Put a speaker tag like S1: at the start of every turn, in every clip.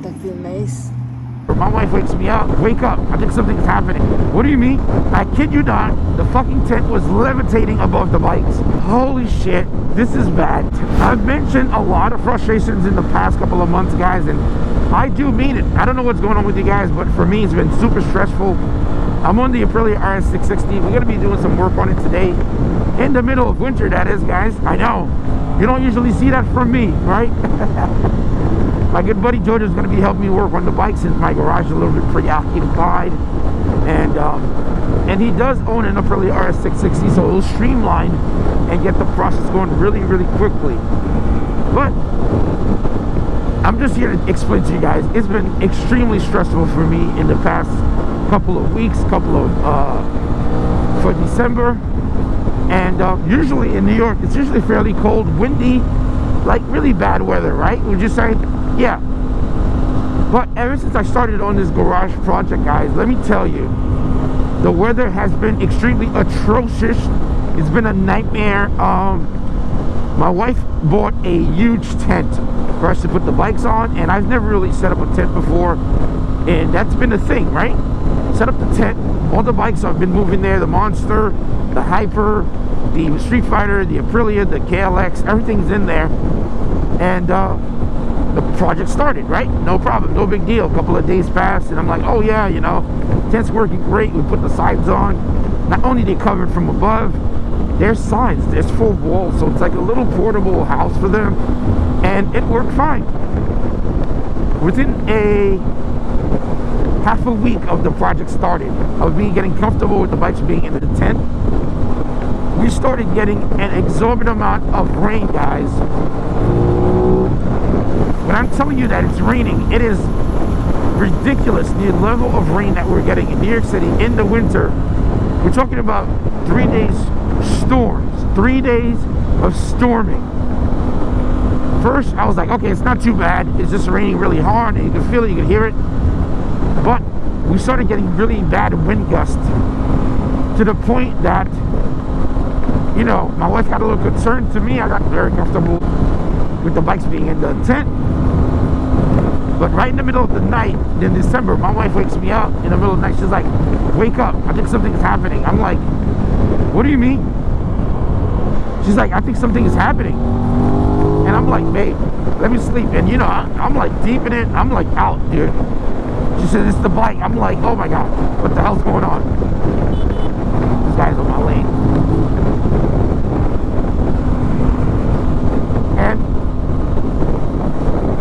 S1: contact the maze.
S2: My wife wakes me up. Wake up. I think something's happening. What do you mean? I kid you not. The fucking tent was levitating above the bikes. Holy shit. This is bad. I've mentioned a lot of frustrations in the past couple of months, guys, and I do mean it. I don't know what's going on with you guys, but for me, it's been super stressful. I'm on the Aprilia RS660. We're going to be doing some work on it today. In the middle of winter, that is, guys. I know. You don't usually see that from me, right? My good buddy George is going to be helping me work on the bike since my garage is a little bit preoccupied. And he does own an Aprilia RS660, so it'll streamline and get the process going really, really quickly. But I'm just here to explain to you guys, it's been extremely stressful for me in the past couple of weeks, for December. And usually in New York, it's usually fairly cold, windy, like really bad weather, right? Would you say? Yeah. But ever since I started on this garage project, guys, let me tell you, the weather has been extremely atrocious. It's been a nightmare. My wife bought a huge tent for us to put the bikes on, and I've never really set up a tent before, and that's been a thing, right? Set up the tent, all the bikes I've been moving there, the Monster, the Hyper, the Street Fighter, the Aprilia, the KLX, everything's in there. And the project started, right? No problem, no big deal. A couple of days passed, and I'm like, oh yeah, you know, tent's working great. We put the sides on. Not only they covered from above, there's signs, there's full walls, so it's like a little portable house for them, and it worked fine. Within a half a week of the project started, of me getting comfortable with the bikes being in the tent, we started getting an exorbitant amount of rain, guys. When I'm telling you that it's raining, it is ridiculous, the level of rain that we're getting in New York City in the winter. We're talking about 3 days storms, 3 days of storming. First, I was like, okay, it's not too bad. It's just raining really hard, and you can feel it, you can hear it. But we started getting really bad wind gusts to the point that, you know, my wife got a little concerned. To me, I got very comfortable with the bikes being in the tent. But right in the middle of the night in December, my wife wakes me up in the middle of the night. She's like, wake up, I think something's happening. I'm like, what do you mean? She's like, I think something is happening. And I'm like, babe, let me sleep. And you know, I'm like deep in it. I'm like out, dude. She said, it's the bike. I'm like, oh my God, what the hell's going on? This guy's on my lane. And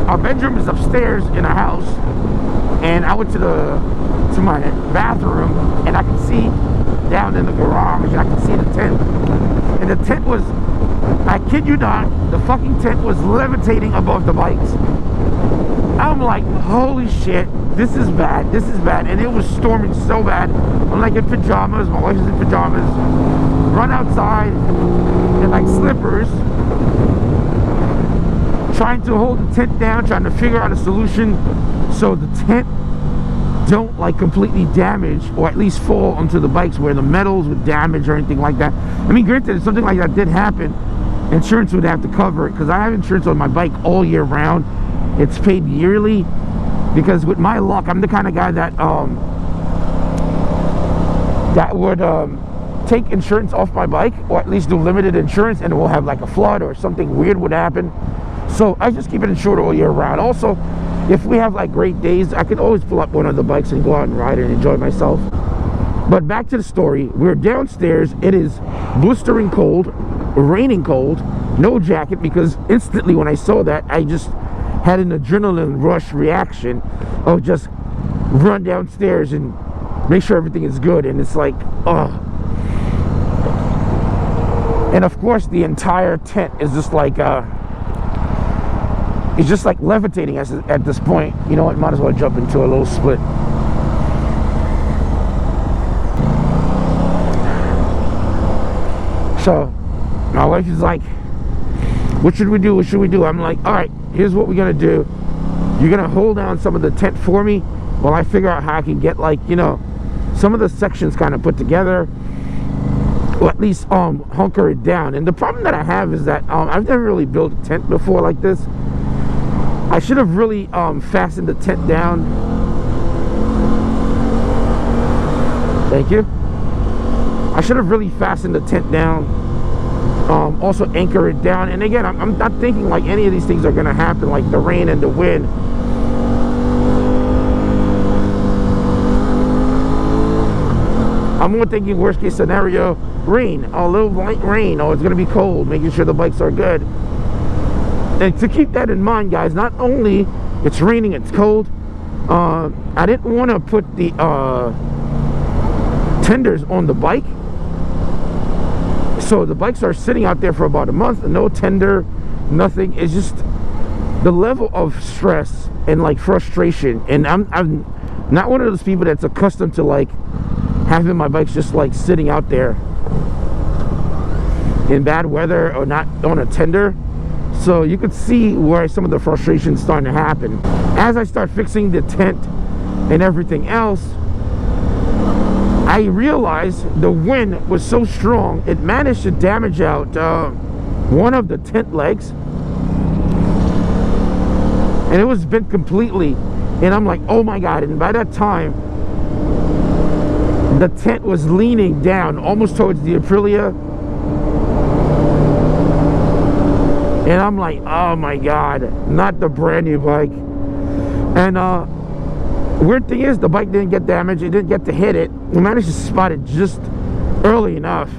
S2: our bedroom is upstairs in a house. And I went to my bathroom, and I could see down in the garage, and I could see the tent. And the tent was, I kid you not, the fucking tent was levitating above the bikes. I'm like, holy shit, this is bad, this is bad. And it was storming so bad. I'm like in pajamas, my wife is in pajamas, run outside in like slippers, trying to hold the tent down, trying to figure out a solution so the tent don't like completely damage, or at least fall onto the bikes where the metals would damage or anything like that. I mean, granted, if something like that did happen, insurance would have to cover it, because I have insurance on my bike all year round. It's paid yearly, because with my luck, I'm the kind of guy that would take insurance off my bike, or at least do limited insurance, and it will have like a flood or something weird would happen. So I just keep it insured all year round. Also, if we have like great days, I can always pull up one of the bikes and go out and ride and enjoy myself. But back to the story, we're downstairs. It is blistering cold, raining cold, no jacket, because instantly when I saw that, I just had an adrenaline rush reaction of just run downstairs and make sure everything is good. And it's like, oh. And of course, the entire tent is just like, it's just like levitating at this point. You know what, might as well jump into a little split. So my wife is like, what should we do, what should we do? I'm like, all right, here's what we're gonna do. You're gonna hold down some of the tent for me while I figure out how I can get, like, you know, some of the sections kind of put together, or at least hunker it down. And the problem that I have is that I've never really built a tent before like this. I should have really fastened the tent down. Thank you. I should have really fastened the tent down. Also anchor it down. And again, I'm not thinking like any of these things are going to happen, like the rain and the wind. I'm more thinking worst case scenario, rain, a little light rain, or it's going to be cold, making sure the bikes are good. And to keep that in mind, guys, not only it's raining, it's cold, I didn't want to put the tenders on the bike. So the bikes are sitting out there for about a month, no tender, nothing. It's just the level of stress and like frustration. And I'm not one of those people that's accustomed to like having my bikes just like sitting out there in bad weather or not on a tender. So you could see where some of the frustration is starting to happen. As I start fixing the tent and everything else, I realized the wind was so strong, it managed to damage out one of the tent legs. And it was bent completely. And I'm like, oh my God. And by that time, the tent was leaning down almost towards the Aprilia. And I'm like, oh my God, not the brand new bike. And weird thing is, the bike didn't get damaged. It didn't get to hit it. We managed to spot it just early enough.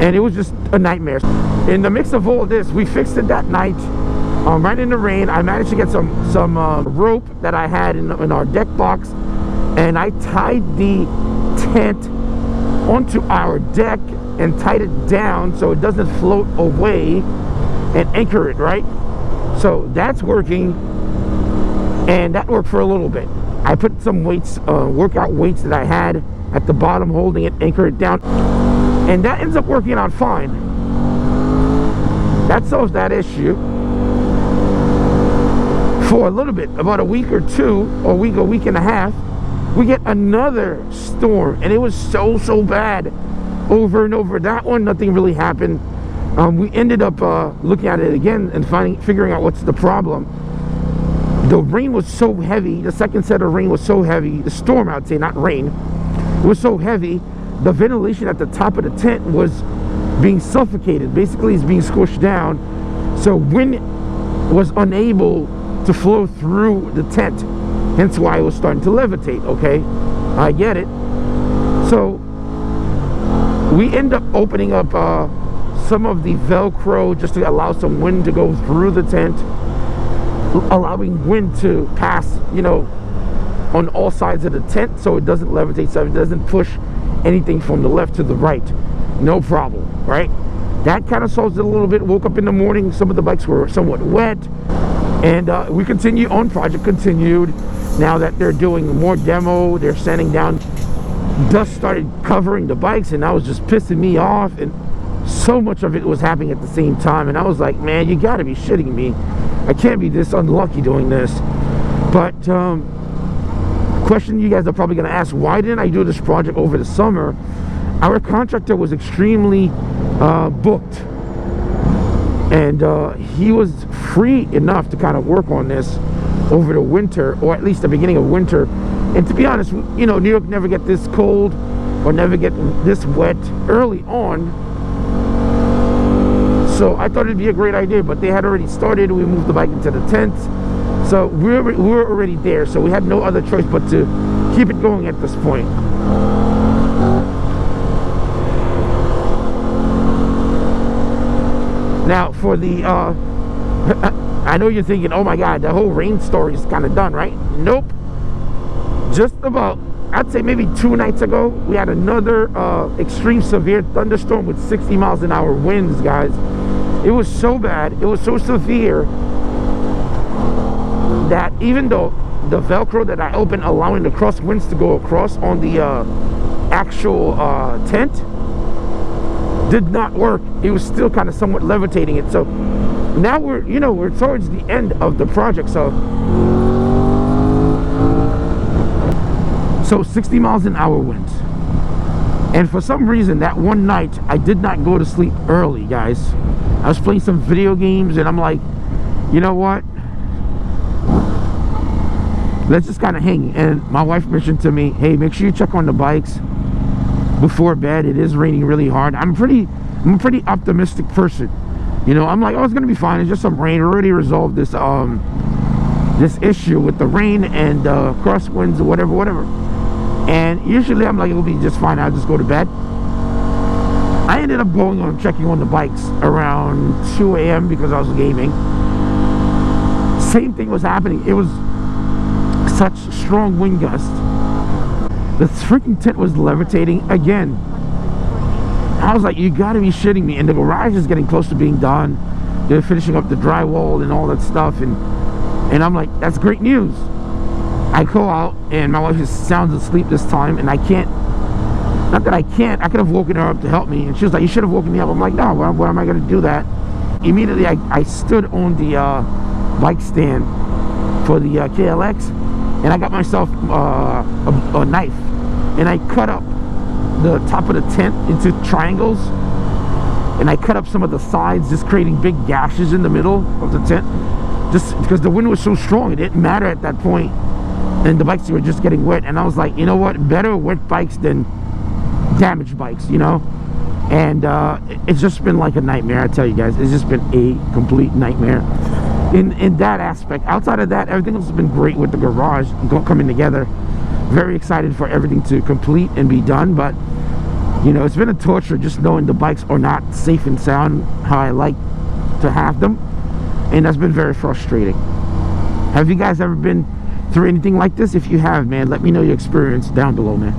S2: And it was just a nightmare. In the mix of all this, we fixed it that night. Right in the rain, I managed to get some rope that I had in our deck box. And I tied the tent onto our deck and tied it down so it doesn't float away, and anchor it, right? So that's working, and that worked for a little bit. I put some weights, workout weights that I had at the bottom, holding it, anchor it down, and that ends up working out fine. That solves that issue for a little bit. About a week or two, or a week and a half, we get another storm, and it was so bad. Over and over. That one, nothing really happened. We ended up looking at it again and figuring out what's the problem. The rain was so heavy. The second set of rain was so heavy. The storm, I'd say, not rain, was so heavy. The ventilation at the top of the tent was being suffocated. Basically, it's being squished down. So wind was unable to flow through the tent. Hence why it was starting to levitate. Okay, I get it. So we end up opening up some of the Velcro just to allow some wind to go through the tent, allowing wind to pass, you know, on all sides of the tent, so it doesn't levitate, so it doesn't push anything from the left to the right. No problem, right? That kind of solves it a little bit. Woke up in the morning, some of the bikes were somewhat wet, and we continue on. Project continued. Now that they're doing more demo, they're sanding down. Dust started covering the bikes, and that was just pissing me off, and so much of it was happening at the same time, and I was like, man, you gotta be shitting me. I can't be this unlucky doing this. But question you guys are probably gonna ask, why didn't I do this project over the summer? Our contractor was extremely booked, and he was free enough to kind of work on this over the winter, or at least the beginning of winter. And to be honest, you know, New York never get this cold or never get this wet early on. So I thought it'd be a great idea, but they had already started. We moved the bike into the tent. So we were already there. So we had no other choice but to keep it going at this point. Now for the, I know you're thinking, oh my God, the whole rain story is kind of done, right? Nope. Just about, I'd say maybe 2 nights ago, we had another extreme severe thunderstorm with 60 miles an hour winds, guys. It was so bad, it was so severe that even though the Velcro that I opened, allowing the cross winds to go across on the actual tent, did not work. It was still kind of somewhat levitating it. So now we're, you know, we're towards the end of the project. So 60 miles an hour winds. And for some reason, that one night, I did not go to sleep early, guys. I was playing some video games, and I'm like, you know what? let's just kind of hang. And my wife mentioned to me, hey, make sure you check on the bikes before bed. It is raining really hard. I'm a pretty optimistic person. You know, I'm like, oh, it's gonna be fine. It's just some rain. We already resolved this this issue with the rain and crosswinds or whatever. And usually I'm like, it'll be just fine. I'll just go to bed. I ended up going on checking on the bikes around 2 a.m. because I was gaming. Same thing was happening. It was such strong wind gust. The freaking tent was levitating again. I was like, you gotta be shitting me. And the garage is getting close to being done. They're finishing up the drywall and all that stuff. And I'm like, that's great news. I go out and my wife is sound asleep this time, and I can't, not that I can't, I could have woken her up to help me. And she was like, you should have woken me up. I'm like, no, why am I gonna do that? Immediately I stood on the bike stand for the KLX, and I got myself a knife, and I cut up the top of the tent into triangles, and I cut up some of the sides, just creating big gashes in the middle of the tent, just because the wind was so strong. It didn't matter at that point, and the bikes were just getting wet. And I was like, you know what, better wet bikes than damaged bikes, you know. And it's just been like a nightmare, I tell you guys. It's just been a complete nightmare in that aspect. Outside of that, everything else has been great with the garage coming together. Very excited for everything to complete and be done. But you know, it's been a torture just knowing the bikes are not safe and sound how I like to have them, and that's been very frustrating. Have you guys ever been through anything like this? If you have, man, let me know your experience down below, man.